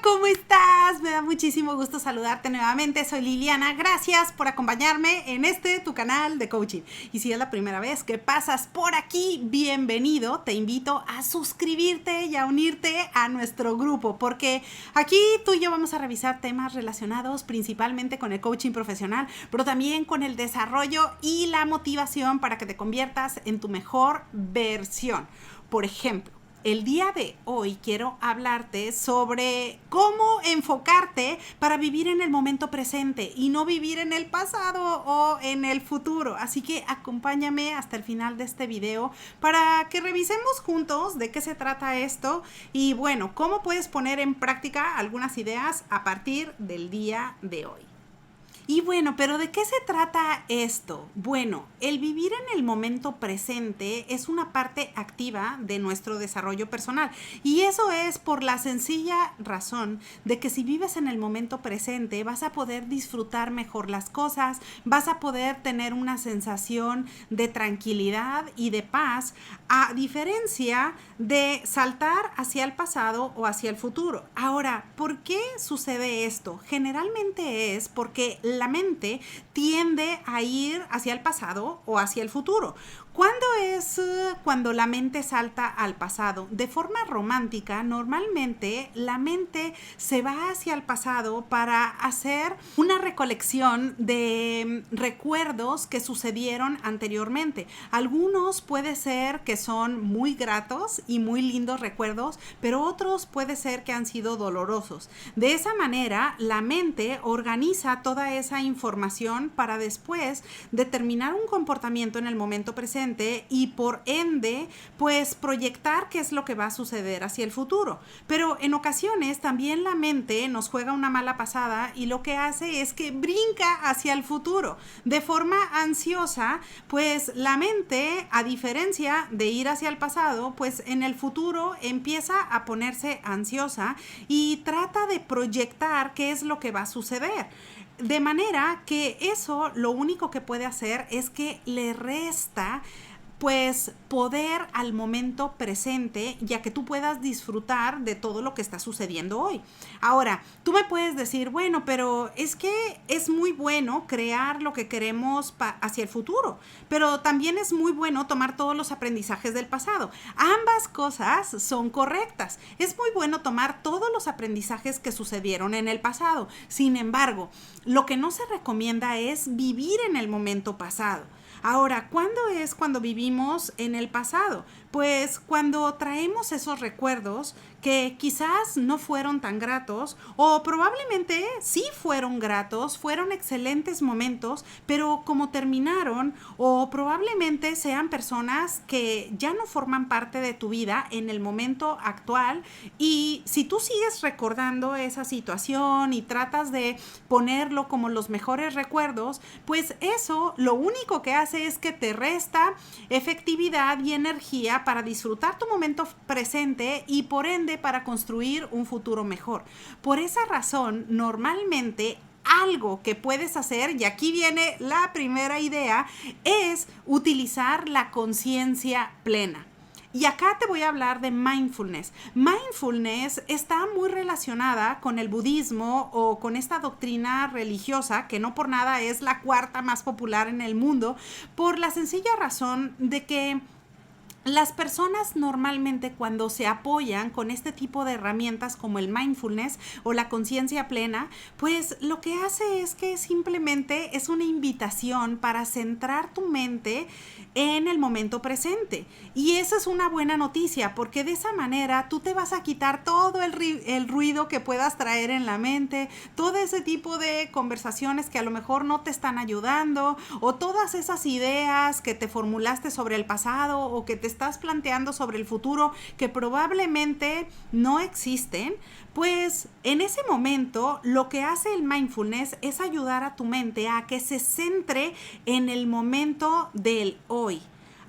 ¿Cómo estás? Me da muchísimo gusto saludarte nuevamente. Soy Liliana. Gracias por acompañarme en tu canal de coaching. Y si es la primera vez que pasas por aquí, bienvenido. Te invito a suscribirte y a unirte a nuestro grupo, porque aquí tú y yo vamos a revisar temas relacionados principalmente con el coaching profesional, pero también con el desarrollo y la motivación para que te conviertas en tu mejor versión. Por ejemplo, el día de hoy quiero hablarte sobre cómo enfocarte para vivir en el momento presente y no vivir en el pasado o en el futuro. Así que acompáñame hasta el final de este video para que revisemos juntos de qué se trata esto y bueno, cómo puedes poner en práctica algunas ideas a partir del día de hoy. Y bueno, ¿pero de qué se trata esto? Bueno, el vivir en el momento presente es una parte activa de nuestro desarrollo personal. Y eso es por la sencilla razón de que si vives en el momento presente vas a poder disfrutar mejor las cosas, vas a poder tener una sensación de tranquilidad y de paz, a diferencia de saltar hacia el pasado o hacia el futuro. Ahora, ¿por qué sucede esto? Generalmente es porque la mente tiende a ir hacia el pasado o hacia el futuro. ¿Cuándo es cuando la mente salta al pasado? De forma romántica, normalmente la mente se va hacia el pasado para hacer una recolección de recuerdos que sucedieron anteriormente. Algunos puede ser que son muy gratos y muy lindos recuerdos, pero otros puede ser que han sido dolorosos. De esa manera, la mente organiza toda esa información para después determinar un comportamiento en el momento presente y por ende, pues proyectar qué es lo que va a suceder hacia el futuro. Pero en ocasiones también la mente nos juega una mala pasada y lo que hace es que brinca hacia el futuro. De forma ansiosa, pues la mente, a diferencia de ir hacia el pasado, pues en el futuro empieza a ponerse ansiosa y trata de proyectar qué es lo que va a suceder. De manera que eso lo único que puede hacer es que le resta pues poder al momento presente, ya que tú puedas disfrutar de todo lo que está sucediendo hoy. Ahora, tú me puedes decir, bueno, pero es que es muy bueno crear lo que queremos hacia el futuro, pero también es muy bueno tomar todos los aprendizajes del pasado. Ambas cosas son correctas. Es muy bueno tomar todos los aprendizajes que sucedieron en el pasado. Sin embargo, lo que no se recomienda es vivir en el momento pasado. Ahora, ¿cuándo es cuando vivimos en el pasado? Pues cuando traemos esos recuerdos que quizás no fueron tan gratos o probablemente sí fueron gratos, fueron excelentes momentos, pero como terminaron o probablemente sean personas que ya no forman parte de tu vida en el momento actual y si tú sigues recordando esa situación y tratas de ponerlo como los mejores recuerdos, pues eso lo único que hace es que te resta efectividad y energía para disfrutar tu momento presente y por ende para construir un futuro mejor. Por esa razón, normalmente algo que puedes hacer, y aquí viene la primera idea, es utilizar la conciencia plena. Y acá te voy a hablar de mindfulness. Mindfulness está muy relacionada con el budismo o con esta doctrina religiosa que no por nada es la cuarta más popular en el mundo, por la sencilla razón de que las personas normalmente cuando se apoyan con este tipo de herramientas como el mindfulness o la conciencia plena, pues lo que hace es que simplemente es una invitación para centrar tu mente en el momento presente. Y esa es una buena noticia porque de esa manera tú te vas a quitar todo el ruido que puedas traer en la mente, todo ese tipo de conversaciones que a lo mejor no te están ayudando o todas esas ideas que te formulaste sobre el pasado o que te estás planteando sobre el futuro que probablemente no existen, pues en ese momento lo que hace el mindfulness es ayudar a tu mente a que se centre en el momento del hoy.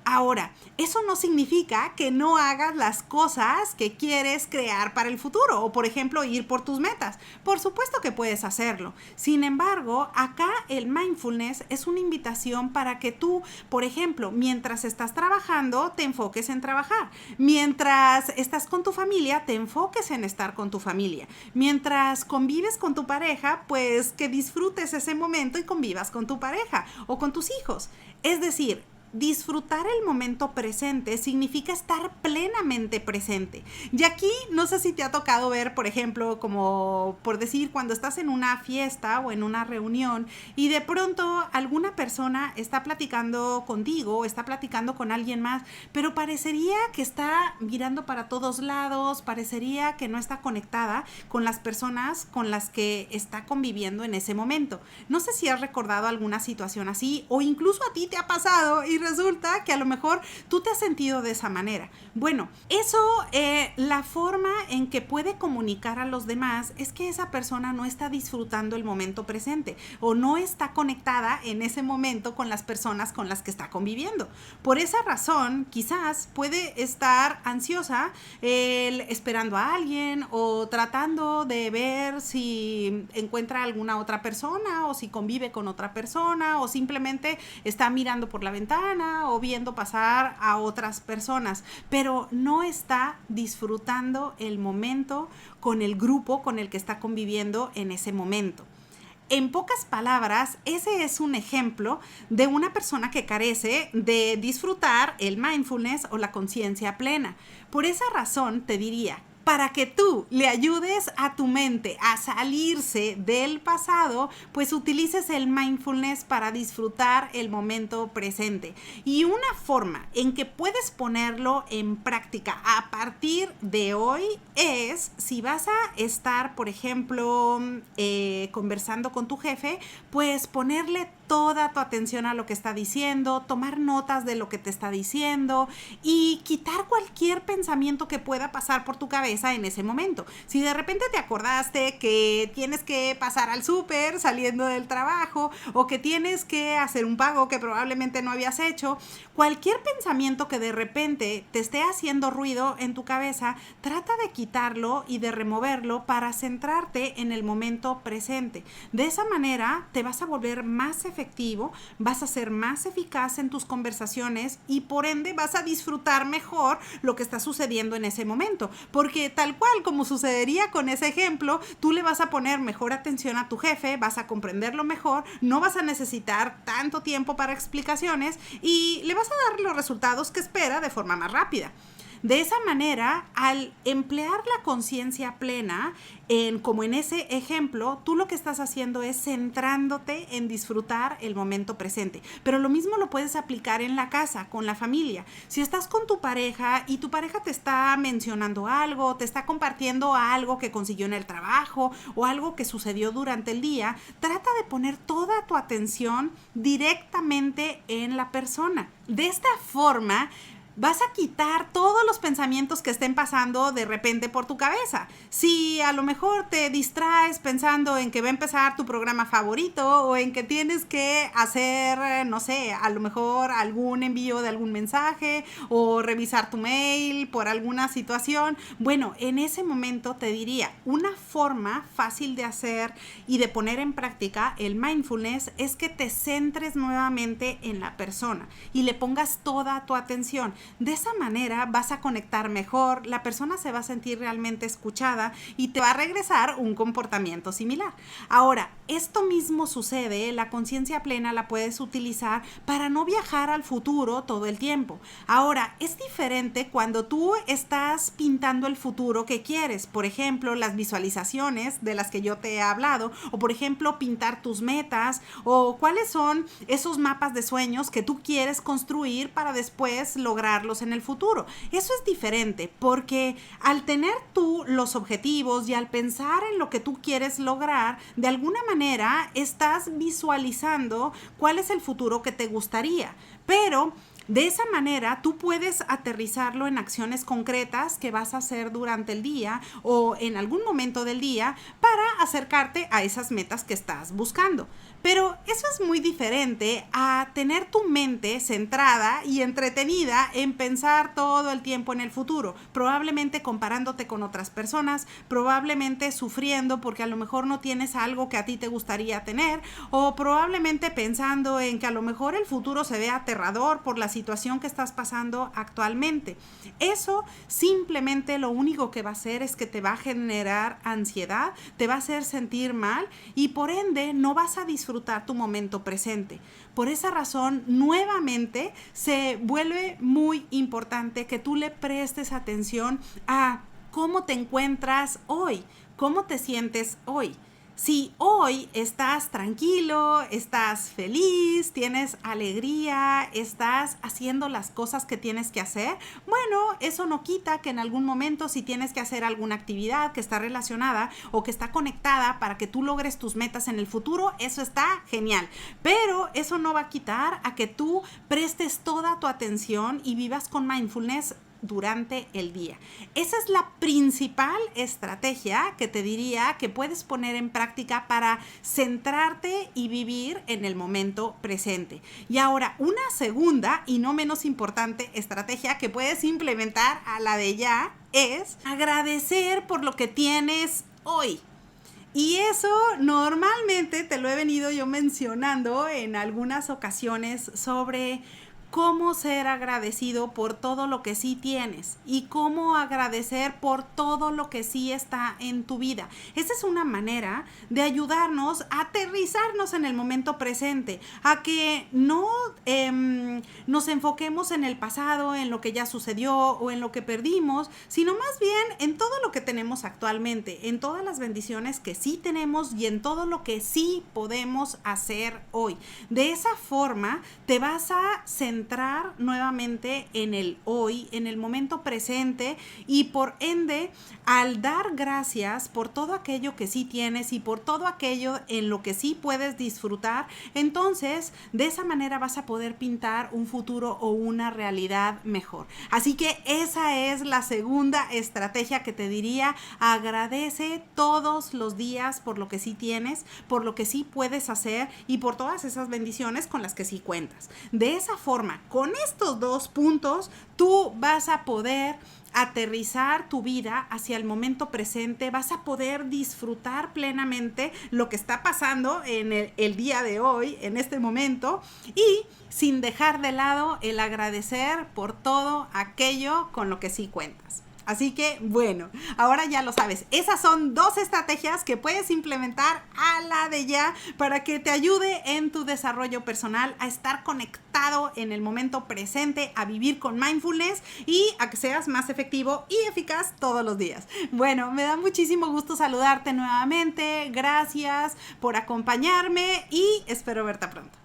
Ahora, eso no significa que no hagas las cosas que quieres crear para el futuro o, por ejemplo, ir por tus metas. Por supuesto que puedes hacerlo. Sin embargo, acá el mindfulness es una invitación para que tú, por ejemplo, mientras estás trabajando, te enfoques en trabajar. Mientras estás con tu familia, te enfoques en estar con tu familia. Mientras convives con tu pareja, pues que disfrutes ese momento y convivas con tu pareja o con tus hijos. Es decir, disfrutar el momento presente significa estar plenamente presente. Y aquí no sé si te ha tocado ver, por ejemplo, como por decir, cuando estás en una fiesta o en una reunión y de pronto alguna persona está platicando contigo, está platicando con alguien más, pero parecería que está mirando para todos lados, parecería que no está conectada con las personas con las que está conviviendo en ese momento. No sé si has recordado alguna situación así o incluso a ti te ha pasado y resulta que a lo mejor tú te has sentido de esa manera. Bueno, eso, la forma en que puede comunicar a los demás es que esa persona no está disfrutando el momento presente o no está conectada en ese momento con las personas con las que está conviviendo. Por esa razón, quizás puede estar ansiosa, esperando a alguien o tratando de ver si encuentra alguna otra persona o si convive con otra persona o simplemente está mirando por la ventana o viendo pasar a otras personas, pero no está disfrutando el momento con el grupo con el que está conviviendo en ese momento. En pocas palabras, ese es un ejemplo de una persona que carece de disfrutar el mindfulness o la conciencia plena. Por esa razón te diría, para que tú le ayudes a tu mente a salirse del pasado, pues utilices el mindfulness para disfrutar el momento presente. Y una forma en que puedes ponerlo en práctica a partir de hoy es, si vas a estar, por ejemplo, conversando con tu jefe, pues ponerle toda tu atención a lo que está diciendo, tomar notas de lo que te está diciendo y quitar cualquier pensamiento que pueda pasar por tu cabeza en ese momento. Si de repente te acordaste que tienes que pasar al súper saliendo del trabajo o que tienes que hacer un pago que probablemente no habías hecho, cualquier pensamiento que de repente te esté haciendo ruido en tu cabeza, trata de quitarlo y de removerlo para centrarte en el momento presente. De esa manera te vas a volver más efectivo, vas a ser más eficaz en tus conversaciones y por ende vas a disfrutar mejor lo que está sucediendo en ese momento, porque tal cual como sucedería con ese ejemplo, tú le vas a poner mejor atención a tu jefe, vas a comprenderlo mejor, no vas a necesitar tanto tiempo para explicaciones y le vas a dar los resultados que espera de forma más rápida. De esa manera, al emplear la conciencia plena, como en ese ejemplo, tú lo que estás haciendo es centrándote en disfrutar el momento presente. Pero lo mismo lo puedes aplicar en la casa, con la familia. Si estás con tu pareja y tu pareja te está mencionando algo, te está compartiendo algo que consiguió en el trabajo o algo que sucedió durante el día, trata de poner toda tu atención directamente en la persona. De esta forma, vas a quitar todos los pensamientos que estén pasando de repente por tu cabeza. Si a lo mejor te distraes pensando en que va a empezar tu programa favorito o en que tienes que hacer, no sé, a lo mejor algún envío de algún mensaje o revisar tu mail por alguna situación, bueno, en ese momento te diría, una forma fácil de hacer y de poner en práctica el mindfulness es que te centres nuevamente en la persona y le pongas toda tu atención. De esa manera vas a conectar mejor, la persona se va a sentir realmente escuchada y te va a regresar un comportamiento similar. Ahora, esto mismo sucede, la conciencia plena la puedes utilizar para no viajar al futuro todo el tiempo. Ahora, es diferente cuando tú estás pintando el futuro que quieres, por ejemplo, las visualizaciones de las que yo te he hablado, o por ejemplo, pintar tus metas, o cuáles son esos mapas de sueños que tú quieres construir para después lograr en el futuro. Eso es diferente porque al tener tú los objetivos y al pensar en lo que tú quieres lograr, de alguna manera estás visualizando cuál es el futuro que te gustaría. Pero De esa manera, tú puedes aterrizarlo en acciones concretas que vas a hacer durante el día o en algún momento del día para acercarte a esas metas que estás buscando. Pero eso es muy diferente a tener tu mente centrada y entretenida en pensar todo el tiempo en el futuro, probablemente comparándote con otras personas, probablemente sufriendo porque a lo mejor no tienes algo que a ti te gustaría tener, o probablemente pensando en que a lo mejor el futuro se ve aterrador por la situación que estás pasando actualmente. Eso simplemente lo único que va a hacer es que te va a generar ansiedad, te va a hacer sentir mal y por ende no vas a disfrutar tu momento presente. Por esa razón, nuevamente se vuelve muy importante que tú le prestes atención a cómo te encuentras hoy, cómo te sientes hoy. Si hoy estás tranquilo, estás feliz, tienes alegría, estás haciendo las cosas que tienes que hacer, bueno, eso no quita que en algún momento si tienes que hacer alguna actividad que está relacionada o que está conectada para que tú logres tus metas en el futuro, eso está genial. Pero eso no va a quitar a que tú prestes toda tu atención y vivas con mindfulness durante el día. Esa es la principal estrategia que te diría que puedes poner en práctica para centrarte y vivir en el momento presente. Y ahora, una segunda y no menos importante estrategia que puedes implementar a la de ya es agradecer por lo que tienes hoy. Y eso normalmente te lo he venido yo mencionando en algunas ocasiones sobre cómo ser agradecido por todo lo que sí tienes y cómo agradecer por todo lo que sí está en tu vida. Esa es una manera de ayudarnos a aterrizarnos en el momento presente, a que no nos enfoquemos en el pasado, en lo que ya sucedió o en lo que perdimos, sino más bien en todo lo que tenemos actualmente, en todas las bendiciones que sí tenemos y en todo lo que sí podemos hacer hoy. De esa forma te vas a centrar nuevamente en el hoy, en el momento presente y por ende, al dar gracias por todo aquello que sí tienes y por todo aquello en lo que sí puedes disfrutar, entonces de esa manera vas a poder pintar un futuro o una realidad mejor. Así que esa es la segunda estrategia que te diría: agradece todos los días por lo que sí tienes, por lo que sí puedes hacer y por todas esas bendiciones con las que sí cuentas. De esa forma, con estos dos puntos, tú vas a poder aterrizar tu vida hacia el momento presente, vas a poder disfrutar plenamente lo que está pasando en el día de hoy, en este momento, y sin dejar de lado el agradecer por todo aquello con lo que sí cuentas. Así que, bueno, ahora ya lo sabes. Esas son dos estrategias que puedes implementar a la de ya para que te ayude en tu desarrollo personal, a estar conectado en el momento presente, a vivir con mindfulness y a que seas más efectivo y eficaz todos los días. Bueno, me da muchísimo gusto saludarte nuevamente. Gracias por acompañarme y espero verte pronto.